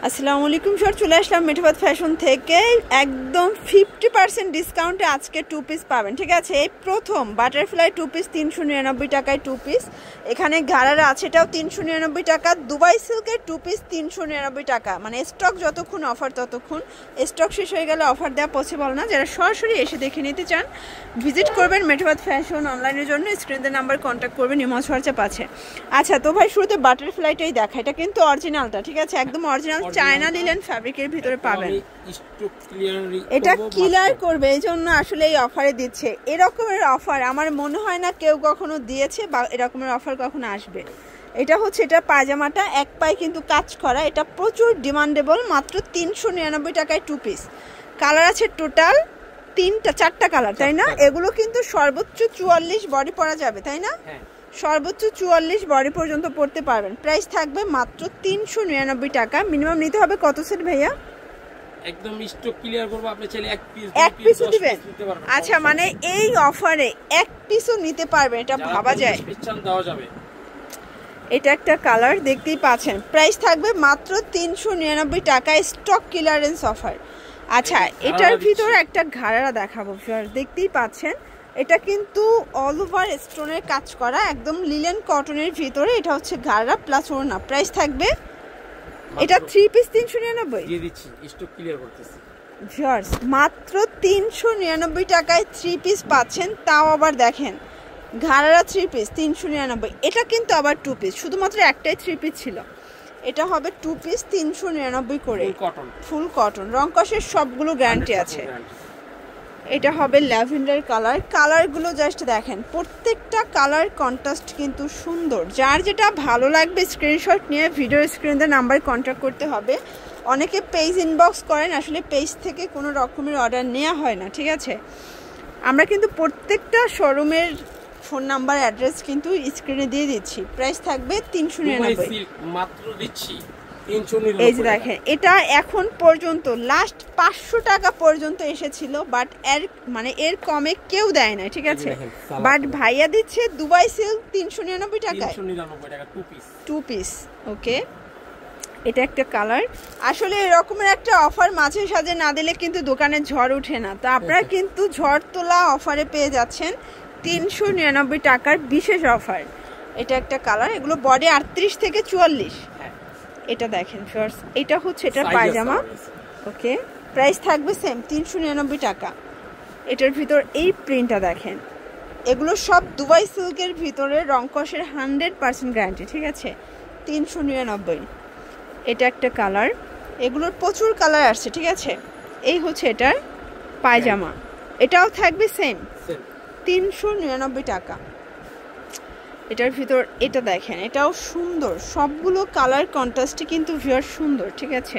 আসসালামু আলাইকুম স্যার, চলে আসলাম মেঠাবাদ ফ্যাশন থেকে একদম 50% ডিসকাউন্টে আজকে টু পিস পাবেন। ঠিক আছে, এই প্রথম বাটারফ্লাই টু পিস 399 টাকায় টু পিস। এখানে ঘাড়ারা আছে, এটাও 399 টাকা। দুবাই সিল্কের টু পিস 399 টাকা। মানে স্টক যতক্ষণ অফার ততক্ষণ, স্টক শেষ হয়ে গেলে অফার দেওয়া পসিবল না। যারা সরাসরি এসে দেখে নিতে চান ভিজিট করবেন মেঠাবাদ ফ্যাশন। অনলাইনের জন্য স্ক্রিনের নাম্বার কন্ট্যাক্ট করবেন, ইমো হোয়াটসঅ্যাপ আছে। আচ্ছা তো ভাই, শুরুতে বাটারফ্লাইটাই দেখা। এটা কিন্তু অরিজিনালটা, ঠিক আছে, একদম অরিজিনাল চায়না লিলেন ফ্যাব্রিকের ভিতরে পাবেন। এটা ক্লিয়ার করবে, এই জন্য আসলে এই অফারে দিচ্ছে। এরকমের অফার আমার মনে হয় না কেউ কখনো দিয়েছে বা এরকমের অফার কখনো আসবে। এটা হচ্ছে, এটা পায়জামাটা এক পায়ে কিন্তু কাজ করা, এটা প্রচুর ডিমান্ডেবল। মাত্র 399 টাকায় টু পিস। কালার আছে টোটাল চারটা কালার, তাই না? এগুলো কিন্তু সর্বোচ্চ 44 বডি পরা যাবে, তাই না? সর্বোচ্চ 44 বডি পর্যন্ত পড়তে পারবেন। প্রাইস থাকবে মাত্র 399 টাকা। মিনিমাম নিতে হবে কত সেট ভাইয়া? একদম স্টক ক্লিয়ার করব, আপনি চাইলে এক পিসও দিবেন। আচ্ছা, মানে এই অফারে এক পিসও নিতে পারবেন, এটা ভাবা যায়। দেওয়া যাবে। এটা একটা কালার দেখতেই পাচ্ছেন। প্রাইস থাকবে মাত্র 399 টাকায়, স্টক ক্লিয়ারেন্স অফার। আচ্ছা, এটার ভিতর একটা ঘাড়া দেখাবো, দেখতেই পাচ্ছেন। এটা কিন্তু অল ওভার স্টোনের কাজ করা, একদম লিলেন কটনের ভিতরে। এটা হচ্ছে ঘাড়া প্লাস ওড়না। প্রাইস থাকবে, এটা 3 পিস 399 দিয়ে দিচ্ছি, স্টক ক্লিয়ার করতেছি ভিউয়ার্স। মাত্র 399 টাকায় 3 পিস পাচ্ছেন, তাও আবার দেখেন ঘাড়া 3 পিস 399। এটা কিন্তু আবার 2 পিস, শুধুমাত্র একটাই 3 পিস ছিল। এটা হবে 2 পিস 399 করে, ফুল কটন। রং কষের সবগুলো গ্যারান্টি আছে। এটা হবে ল্যাভেন্ডার কালার। কালারগুলো জাস্ট দেখেন, প্রত্যেকটা কালার কন্ট্রাস্ট কিন্তু সুন্দর। যার যেটা ভালো লাগবে স্ক্রিনশট নিয়ে ভিডিও স্ক্রিনে নাম্বার কন্ট্যাক্ট করতে হবে। অনেকে পেজ ইনবক্স করেন, আসলে পেজ থেকে কোনো রকমের অর্ডার নেওয়া হয় না, ঠিক আছে? আমরা কিন্তু প্রত্যেকটা শোরুমের ফোন নাম্বার অ্যাড্রেস কিন্তু স্ক্রিনে দিয়ে দিচ্ছি। প্রাইস থাকবে 399 মাত্র দিচ্ছি। এই যে দেখেন, এটা এখন পর্যন্ত লাস্ট 500 টাকা পর্যন্ত এসেছিল, বাট এর কমে কেউ দেয় না, ঠিক আছে? বাট ভাইয়া দিচ্ছে দুবাই সিল্ক 399 টাকায় টু পিস। ওকে, এটা একটা কালার। আসলে এরকমের একটা অফার মাঝে সাঝে না দিলে কিন্তু দোকানে ঝড় ওঠে না। তো আপনারা কিন্তু ঝড় তোলা অফারে পেয়ে যাচ্ছেন 399 টাকার বিশেষ অফার। এটা একটা কালার। এগুলো বডি 38 থেকে 44। এটা দেখেন ফার্স্ট, এটা হচ্ছে এটার পায়জামা। ওকে, প্রাইস থাকবে সেম 399 টাকা। এটার ভিতর এই প্রিন্টটা দেখেন, এগুলো সব দুবাই সিল্কের ভিতরে, রংকশের 100% গ্যারান্টি, ঠিক আছে? 399। এটা একটা কালার। এগুলোর প্রচুর কালার আসছে, ঠিক আছে? এই হচ্ছে এটার পায়জামা, এটাও থাকবে সেম 399 টাকা। এটার ভিতর এটা দেখেন, এটাও সুন্দর। সবগুলো কালার কন্ট্রাস্টে কিন্তু ভিউয়ার সুন্দর, ঠিক আছে?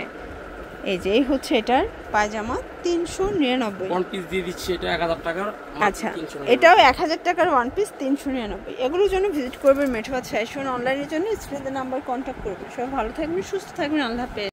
এই যে এই হচ্ছে এটার পায়জামা 399। ওয়ান পিস দিয়ে দিচ্ছি, এটা 1000 টাকার। আচ্ছা, এটাও 1000 টাকার ওয়ান পিস 399। এগুলোর জন্য ভিজিট করবেন মেঠাবাদ ফ্যাশন। অনলাইনের জন্য স্ক্রিনের নাম্বার কন্ট্যাক্ট করবেন। সবাই ভালো থাকবেন, সুস্থ থাকবেন, আল্লাহ হাফেজ।